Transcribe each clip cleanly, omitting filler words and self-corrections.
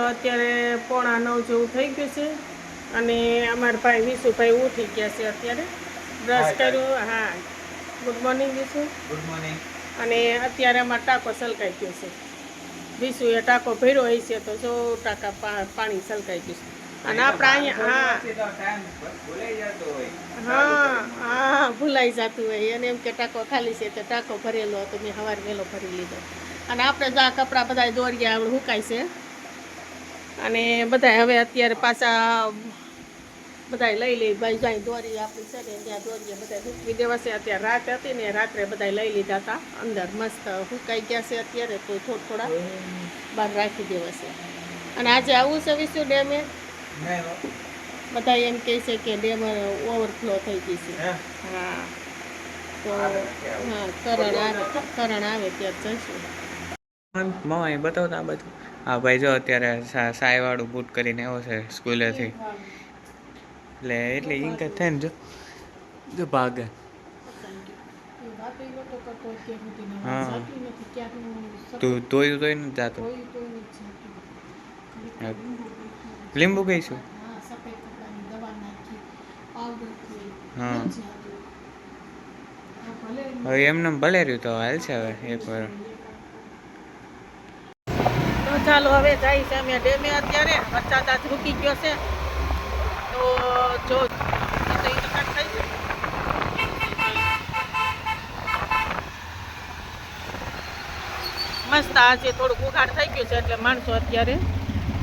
અત્યારે 8:45 જેવું થઈ ગયું છે અને અમારા ભાઈ વિશુભાઈ ઉઠી ગયા છે અત્યારે બ્રશ કર્યું. હા, good morning Vishu. Good morning. અને અત્યારે અમારે ટાંકો છલકાઈ ગયો છે. વિશુએ ટાંકો ભર્યો હોય છે તો જો ટાંકા પાણી છલકાઈ ગયું છે. અને આપણે અહીંયા હા ભૂલાઈ જતું હોય અને એમ કે ટાંકો ખાલી છે તો ટાંકો ભરેલો હતો, મેં સવારે વહેલો ભરી લીધો. અને આપણે જો આ કપડાં બધા દોરિયા આપણે સુકાય છે અને બધા હવે અત્યારે પાછા બધા લઈ લઈ ભાઈ જાય દોરી આપણી છે ને ત્યાં દોરીએ બધા સૂકવી દેવાશે. અત્યારે રાત હતી ને રાત્રે બધા લઈ લીધા હતા, અંદર મસ્ત સુકાઈ ગયા છે અત્યારે તો થોડા બહાર રાખી દેવાશે. અને આજે આવું છે વિશુ ડેમે? બધા એમ કહે છે કે ડેમ ઓવરફ્લો થઈ ગઈ છે. હા, તો હા કરણ આવે ત્યારે જઈશું. મમ્મા એ બતાવતા બધું. હા ભાઈ જો અત્યારે સાયવાળું બૂટ કરીને આવ્યો છે સ્કૂલેથી, એટલે ઇન્ક થાય ને જો ભાગે. હા, તું ધોયું નથી જાતું. લીંબુ કહીશું. હા, હવે એમને ભલે રહ્યું તો હાલ છે. હવે એકવાર તો ચાલો હવે જાય છે અમે ડેમે. અત્યારે વરસાદ આજ રૂકી ગયો છે તો જો મસ્ત આજે થોડુંક ઉઘાડ થઈ ગયું છે એટલે માણસો અત્યારે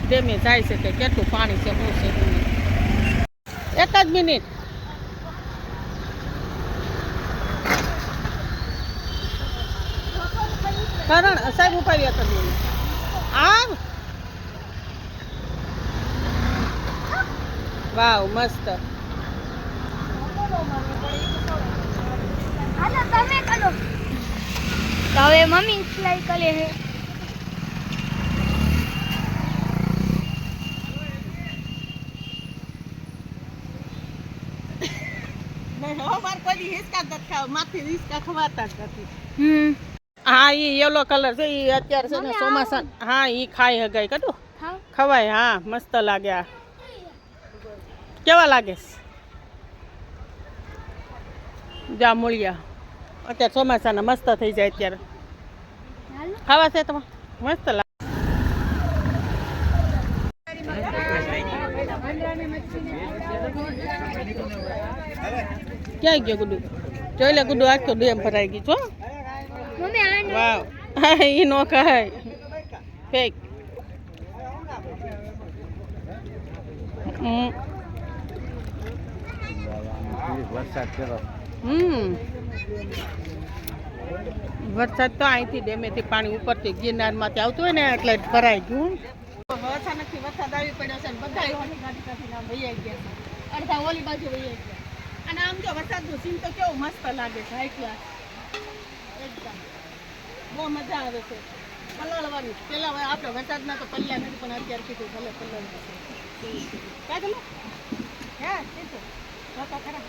ડેમે જાય છે કે કેટલું પાણી છે શું છે. એક જ મિનિટ. કરણ સાહેબ ઉપાડ્યા તમે આમ. વાવ મસ્ત. હવે મમ્મી સિલાઈ કરે છે. હા, એ યલો કલર છે એ અત્યારે છે ને ચોમાસા. હા, એ ખાઈ હગાય કટું ખવાય. હા, મસ્ત લાગે. આ કેવા લાગે જામુળિયા? અત્યારે ચોમાસાના મસ્ત થઈ જાય અત્યારે ખાવા છે તમારે મસ્ત લાગે. ક્યાં ગયો ગુડુ? જોઈ લે ગુડુ, આજ તો ડેમ ભરાઈ ગઈ છો. વાવ, એ નો ખાય ફેક. વરસાદ તો અહીંથી ડેમેથી પાણી ઉપરથી ગિરનારમાંથી આવતું હોય ને એટલે ભરાઈ ગયું. અચાનકથી વરસાદ આવી પડ્યો છે ને બધા ઓલી ગાડી કાઢીને આમ વૈયા ગયા છે, અડધા ઓલી બાજુ વૈયા ગયા. અને આમ જો વરસાદનું સીન તો કેવું મસ્ત લાગે છે, હાઈ ક્લાસ એકદમ. બહુ મજા આવે છે પલળવાની. પેલા આપણે વરસાદમાં તો પલ્યા નથી પણ અત્યારે કીધું ભલે પલળવું છે. ક્યાં ગયેલું? હા કીધું જોતા ખરા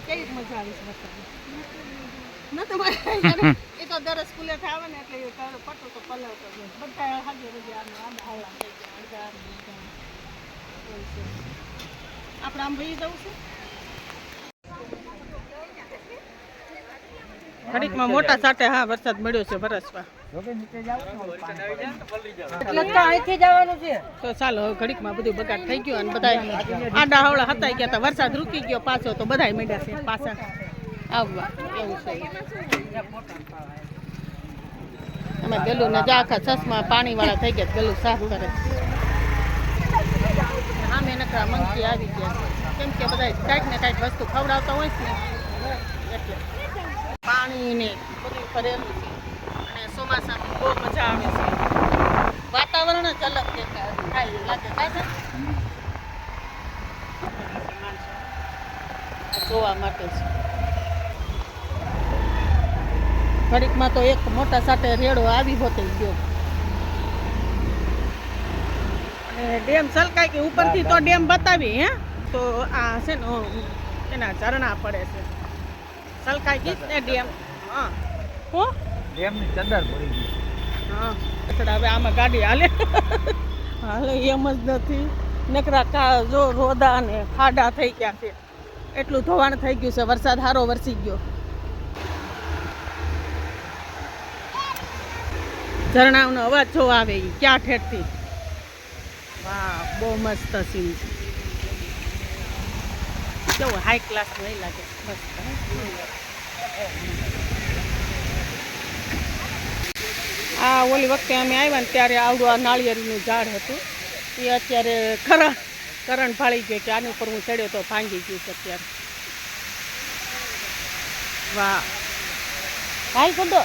કેવી મજા આવે છે વરસાદમાં. નતું એ તો દર સ્કૂલે આવે ને એટલે પટો તો પલળતો બધા હાજર રજા આવડા થઈ ગયા અડધા. આપણે આમ ભાઈ જવું છે ઘડીકમાં મોટા સાટે. હા, વરસાદ મળ્યો છે વરસવા તો ચાલો ઘડીકમાં બધું બગાડ થઈ ગયું અને બધા આડા હવળા હતાઈ ગયા હતા. વરસાદ રૂકી ગયો પાછો તો બધા મળ્યા છે પાછા આવવા. એવું છે. અમે ગલું ને આખા ચશ્મા પાણી વાળા થઈ ગયા. ગલું સાફ કરે. આમે નકરા મંકી આવી ગયા છે કેમ કે બધા કાંઈક ને કાંઈક વસ્તુ ખવડાવતા હોય છે ને એટલે પાણી ને બધું ભરેલું છે. અને ચોમાસામાં બહુ મજા આવે છે. વાતાવરણ જ અલગ થાય લાગે થાય જોવા માટે છે. ઘડીકમાં તો એક મોટા સાથે રેડો આવી હોતે ગયો. અને ડેમ છલકાય કે ઉપરથી તો ડેમ બતાવી હે તો આ છે ને એના ઝરણા પડે છે. છલકાઈ ગઈ ને ડેમ. હા, હું ડેમની ચદર પડી ગઈ. હા, હવે આમાં ગાડી હાલે હાલે એમ જ નથી. નકરા જો રોદા ને ખાડા થઈ ગયા છે, એટલું ધોવાણ થઈ ગયું છે. વરસાદ સારો વરસી ગયો. ઝરણાનો અવાજ જો આવે ઈ ક્યાં ઠેઠથી. વાહ, બહુ મસ્ત સીન છે. કેવું હાઈ ક્લાસ નહીં લાગે? મસ્ત. આ ઓલી વખતે અમે આવ્યા ને ત્યારે આવડું આ નાળિયેરીનું ઝાડ હતું. એ અત્યારે કરંટ ફાળી ગયો કે આની ઉપર હું ચડ્યો તો ભાંગી ગયું છે અત્યારે. વાહ, હાલ ગુંડો.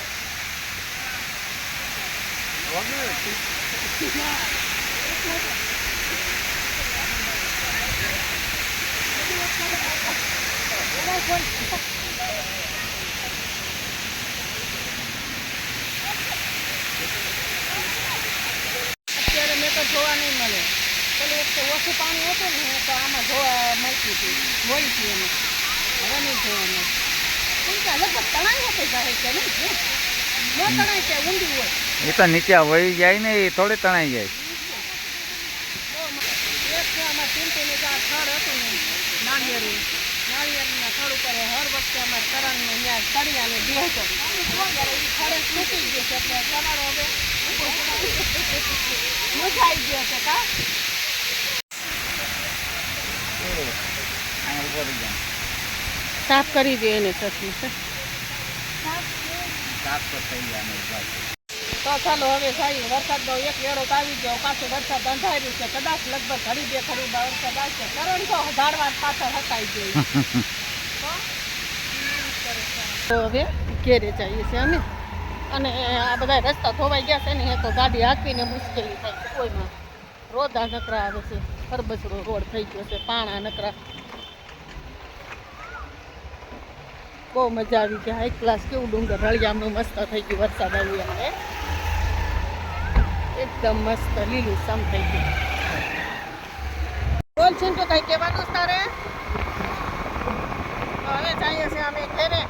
અત્યારે મેં તો જોવા નહીં મળે. પેલી વખતે ઓછું પાણી હતું ને તો આમાં જોવા મળતી હતી, હોય હતી એમાં. હવે નહીં જોવા મળે. કેમ કે લગભગ તણાઈ હતી જાય છે ને, ન તણાય છે, ઊંડી હોય. એ તો નીચે વહી જાય ને, એ થોડી તણાઈ જાય. એક છે અમારે ટીમટીનું જે આ થડ હતું ને નાળિયેરીના થડ ઉપર હર વખતે અમારે તરણને ત્યાં તળિયાને બેહતો. ત્યારે એ થડે તૂટી ગયો છે એટલે તમારો હવે મુજાઈ ગયો છે. કા સાફ કરી દે એને સચી છે. તો ચાલો હવે સાહેબ વરસાદનો એક વેરો આવી ગયો, પાછો વરસાદ અંધાર્યું છે. કદાચ લગભગ ઘડી બે ઘડી વરસાદ આવશે. કરણ તો ઝાડવા પાછળ હકાઈ ગઈ. તો હવે ઘેરે જઈએ છીએ અમે. અને આ બધા રસ્તા ધોવાઈ ગયા છે ને, એ તો ગાડી હાંકવીને મુશ્કેલી થાય છે. કોઈમાં રોદા નકરા આવે છે, ખરબચડો રોડ થઈ ગયો છે, પાણા નકરા. બહુ મજા આવી ગઈ. હાઈ ક્લાસ કેવું ડુંગર રળિયામણું મસ્ત થઈ ગયું. વરસાદ આવ્યો એટલે એકદમ મસ્ત લીલું સમ થઈ ગયું. બોલ છે તો કઈ કહેવાનું તારે? હવે જઈએ છીએ અમે ઘેરે.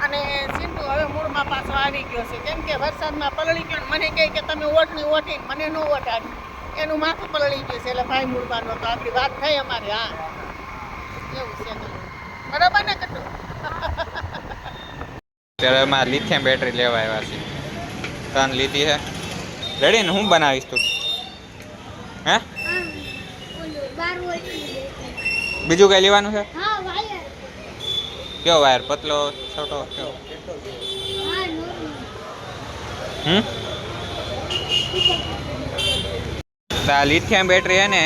અને સિંધુ હવે મૂળમાં પાછો આવી ગયો છે, કેમ કે વરસાદમાં પલળી ગયો. મને કહે કે તમે ઓટની ઓટીને મને ન ઓટાડી, એનું માથું પલળી ગયું છે. એટલે ભાઈ મૂળવાનો તો આપણી વાત થઈ અમારી. હા, એવું છે. બરાબર ને કટુ? ત્યારે મારે લિથિયમ બેટરી લેવા આવ્યા છે. 3 લીધી છે. રેડી ને? હું બનાવીશ તું? હે, બીજું કઈ લેવાનું છે? કયો વાયર? પતલો, છોટો, કયો? લિથિયમ બેટરી હે ને,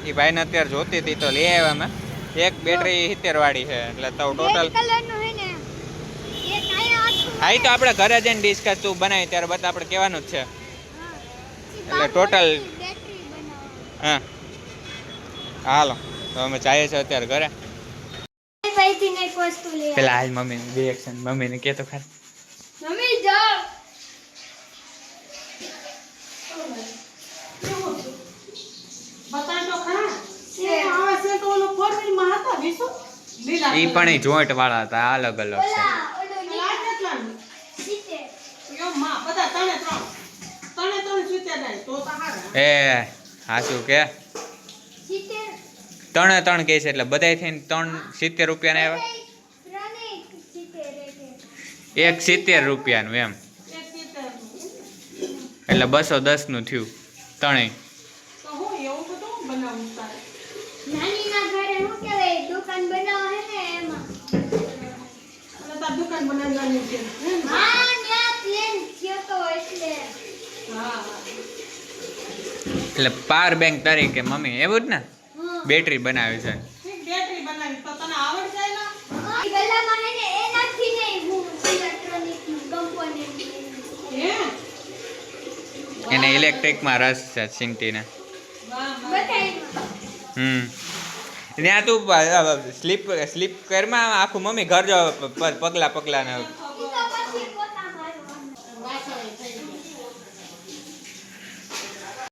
એ ભાઈને અત્યારે જોતી હતી તો લઈ આવ્યા મેં. એક બેટરી 70 વાળી છે, એટલે તો ટોટલ. હા, એ તો આપણે ઘરે જઈને ડિસ્કસ તું બનાવી ત્યારે બધા આપણે કહેવાનું જ છે. એટલે ટોટલ હા, હાલો તો અમે જઈએ છીએ અત્યારે ઘરે. પેલા હાલ મમ્મી રિએક્શન મમ્મીને કહેતો ખરા. મમ્મી જાઓ. બતાય તો ખરા. એ આવે છે તો ઓલો 4 વ્હીલમાં હતા વિશો લીલા. ઈ પણ ઈ જોઈન્ટ વાળા હતા, અલગ અલગ છે. આ કેટલાનું? 70. યો માં બધા ત્રણે ત્રણ 70 તો હારા. એ હાસુ કે 3 કહે છે, એટલે બધાય થઈને 70 રૂપિયાના આવ્યા. એક 70 રૂપિયાનું એમ, એટલે 210 નું થયું ત્રણેય. તો હું એવું બધું બનાવું તારે. નાનીના ઘરે હું કહેવાય દુકાન બનાવો હે ને એમાં. અને તાર દુકાન બનાવવાની છે. હા, ન્યા પ્લેન થયો તો એટલે. હા, એટલે પાવર બેંક તરીકે મમ્મી એવું જ ને બેટરી બનાવી છે. બેટરી બનાવી તો તને આવડ જાય ને. ગલામાં હે ને એનાથી નહીં હું ઇલેક્ટ્રોનિક કમ્પોનન્ટ હે એને ઇલેક્ટ્રિકમાં રસ છે સિંટીને. બતાય. ત્યાં તું સ્લીપ કરમાં આખું મમ્મી ઘર જો પગલા ને